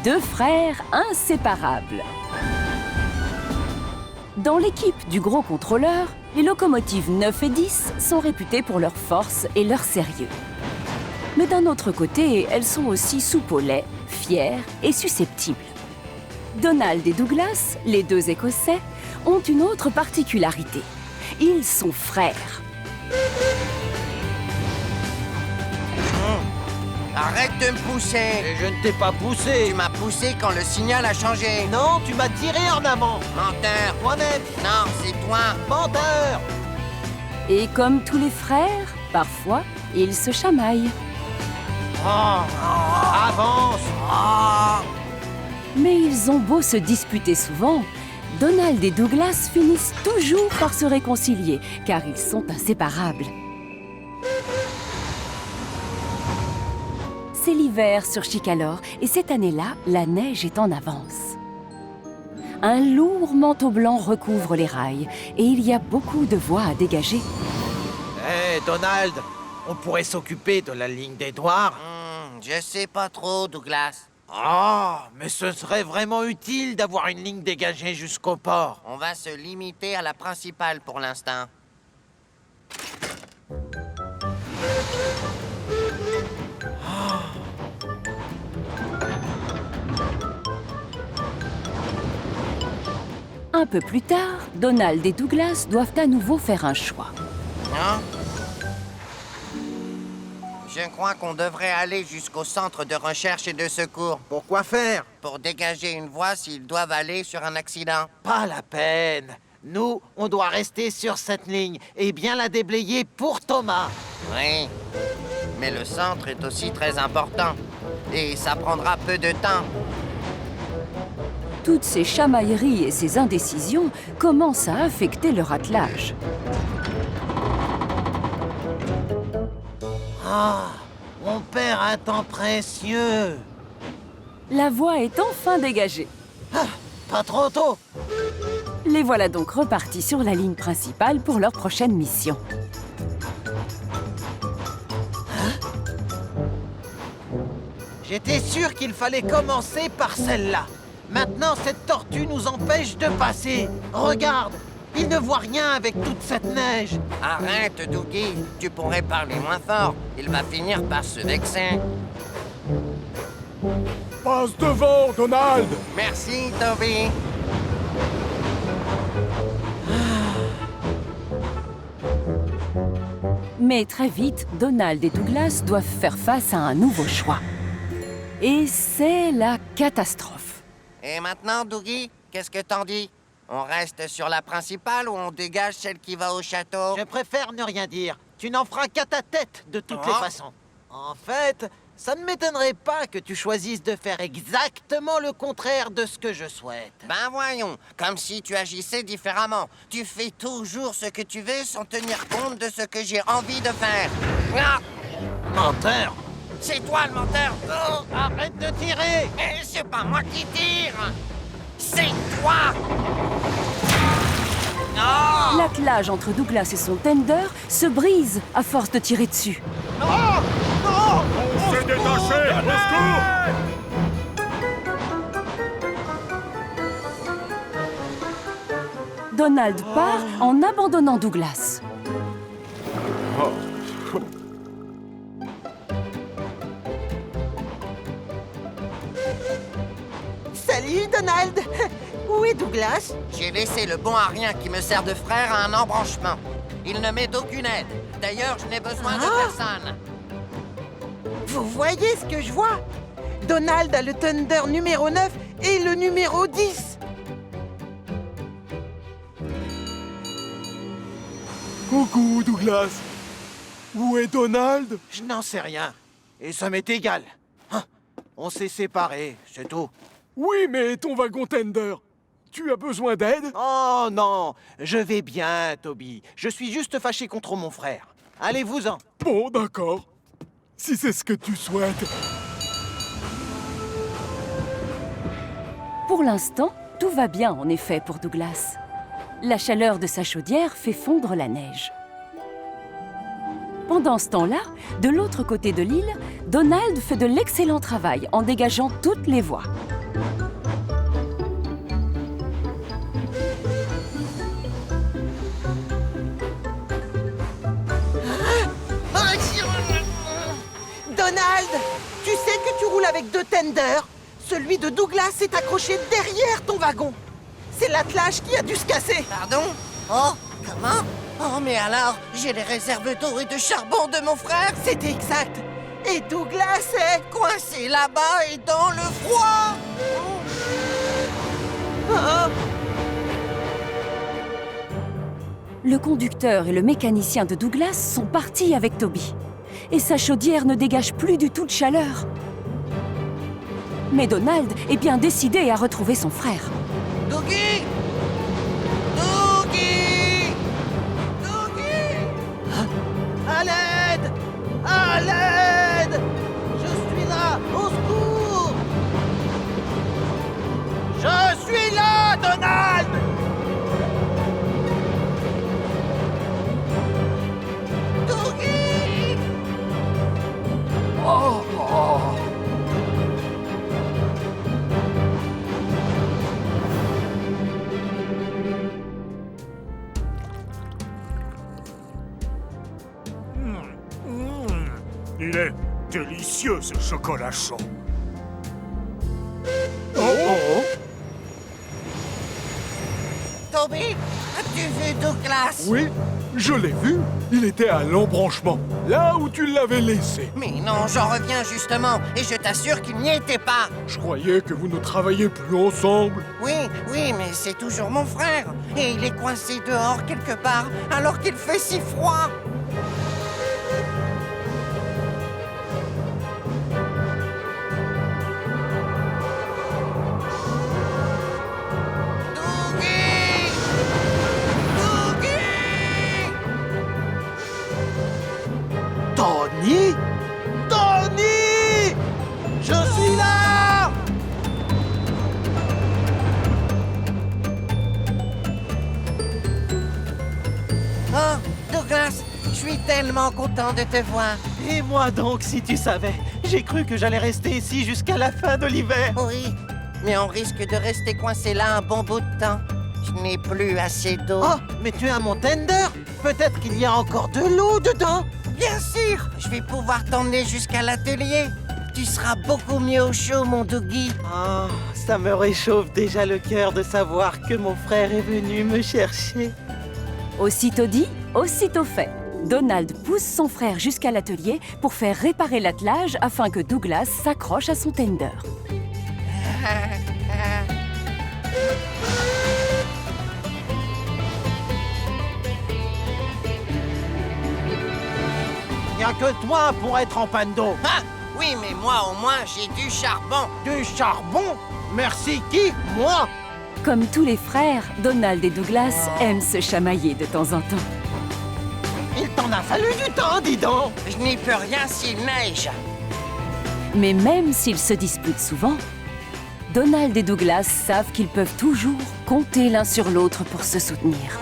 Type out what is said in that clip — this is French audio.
deux frères inséparables. Dans l'équipe du gros contrôleur, les locomotives 9 et 10 sont réputées pour leur force et leur sérieux. Mais d'un autre côté, elles sont aussi soupe au lait, fières et susceptibles. Donald et Douglas, les deux Écossais, ont une autre particularité. Ils sont frères. Arrête de me pousser! Et je ne t'ai pas poussé. Tu m'as poussé quand le signal a changé. Non, tu m'as tiré en amont. Menteur! Moi-même. Non, c'est toi! Menteur. Et comme tous les frères, parfois, ils se chamaillent. Avance. Mais ils ont beau se disputer souvent, Donald et Douglas finissent toujours par se réconcilier, car ils sont inséparables. C'est l'hiver sur Chicalor, et cette année-là, la neige est en avance. Un lourd manteau blanc recouvre les rails, et il y a beaucoup de voies à dégager. Hé, Donald, on pourrait s'occuper de la ligne d'Édouard. Je sais pas trop, Douglas. Mais ce serait vraiment utile d'avoir une ligne dégagée jusqu'au port. On va se limiter à la principale pour l'instant. Un peu plus tard, Donald et Douglas doivent à nouveau faire un choix. Hein? Je crois qu'on devrait aller jusqu'au centre de recherche et de secours Pour quoi faire? pour dégager une voie s'ils doivent aller sur un accident. Pas la peine. Nous, on doit rester sur cette ligne et bien la déblayer pour Thomas. Oui, mais le centre est aussi très important et ça prendra peu de temps. Toutes ces chamailleries et ces indécisions commencent à affecter leur attelage. On perd un temps précieux. La voie est enfin dégagée. Pas trop tôt. Les voilà donc repartis sur la ligne principale pour leur prochaine mission. J'étais sûr qu'il fallait commencer par celle-là. Maintenant, cette tortue nous empêche de passer. Regarde, il ne voit rien avec toute cette neige. Arrête, Dougie, tu pourrais parler moins fort. Il va finir par se vexer. Passe devant, Donald! Merci, Toby. Mais très vite, Donald et Douglas doivent faire face à un nouveau choix. Et c'est la catastrophe. Et maintenant, Dougie, qu'est-ce que t'en dis? On reste sur la principale ou on dégage celle qui va au château? Je préfère ne rien dire. Tu n'en feras qu'à ta tête, de toutes les Oh. façons. En fait, ça ne m'étonnerait pas que tu choisisses de faire exactement le contraire de ce que je souhaite. Ben voyons, comme si tu agissais différemment. Tu fais toujours ce que tu veux sans tenir compte de ce que j'ai envie de faire. Ah, Menteur! c'est toi le menteur. Oh, Arrête de tirer! et c'est pas moi qui tire. C'est toi. Oh, L'attelage entre Douglas et son tender se brise à force de tirer dessus. On s'est détaché! Au secours! Donald part en abandonnant Douglas. Salut, Donald! Où est Douglas? j'ai laissé le bon à rien qui me sert de frère à un embranchement. Il ne m'est d'aucune aide. D'ailleurs, je n'ai besoin de personne. Vous voyez ce que je vois? Donald a le Thunder numéro 9 et le numéro 10. Coucou, Douglas! Où est Donald? Je n'en sais rien. Et ça m'est égal. On s'est séparés, c'est tout. Oui, mais ton wagon tender, tu as besoin d'aide? Oh non, je vais bien, Toby. Je suis juste fâché contre mon frère. Allez-vous-en. Bon, d'accord. Si c'est ce que tu souhaites. Pour l'instant, tout va bien en effet pour Douglas. La chaleur de sa chaudière fait fondre la neige. Pendant ce temps-là, de l'autre côté de l'île, Donald fait de l'excellent travail en dégageant toutes les voies. Donald, tu sais que tu roules avec 2 tenders? Celui de Douglas est accroché derrière ton wagon. C'est l'attelage qui a dû se casser. Pardon? Oh, comment? Oh, mais alors, j'ai les réserves d'eau et de charbon de mon frère C'est exact. Et Douglas est... coincé là-bas et dans le froid. Ah, Le conducteur et le mécanicien de Douglas sont partis avec Toby. Et sa chaudière ne dégage plus du tout de chaleur. Mais Donald est bien décidé à retrouver son frère. Dougie! Dougie! Dougie! À l'aide! À l'aide! Je suis là! Au secours! Je suis là, Donald! Dougie! Oh, oh. Il est délicieux, ce chocolat chaud. Oh, oh. Toby, as-tu vu Douglas? Oui, je l'ai vu. Il était à l'embranchement, là où tu l'avais laissé. Mais non, j'en reviens justement, et je t'assure qu'il n'y était pas. Je croyais que vous ne travailliez plus ensemble. Oui, oui, mais c'est toujours mon frère. Et il est coincé dehors quelque part, alors qu'il fait si froid. Dougie! Dougie! Tony? Tony! Je suis là! Oh, Douglas, je suis tellement content de te voir. Et moi donc, si tu savais, j'ai cru que j'allais rester ici jusqu'à la fin de l'hiver. Oui, mais on risque de rester coincé là un bon bout de temps. Je n'ai plus assez d'eau. Oh, mais tu as mon tender. Peut-être qu'il y a encore de l'eau dedans. Bien sûr, je vais pouvoir t'emmener jusqu'à l'atelier. Tu seras beaucoup mieux au chaud, mon Dougie. Ah, ça me réchauffe déjà le cœur de savoir que mon frère est venu me chercher. Aussitôt dit, aussitôt fait. Donald pousse son frère jusqu'à l'atelier pour faire réparer l'attelage afin que Douglas s'accroche à son tender. Il n'y a que toi pour être en panne d'eau. Ah, oui, mais moi au moins j'ai du charbon. Du charbon? Merci qui? Moi? Comme tous les frères, Donald et Douglas aiment se chamailler de temps en temps. Il t'en a fallu du temps, dis donc. Je n'y peux rien s'il neige. Mais même s'ils se disputent souvent, Donald et Douglas savent qu'ils peuvent toujours compter l'un sur l'autre pour se soutenir.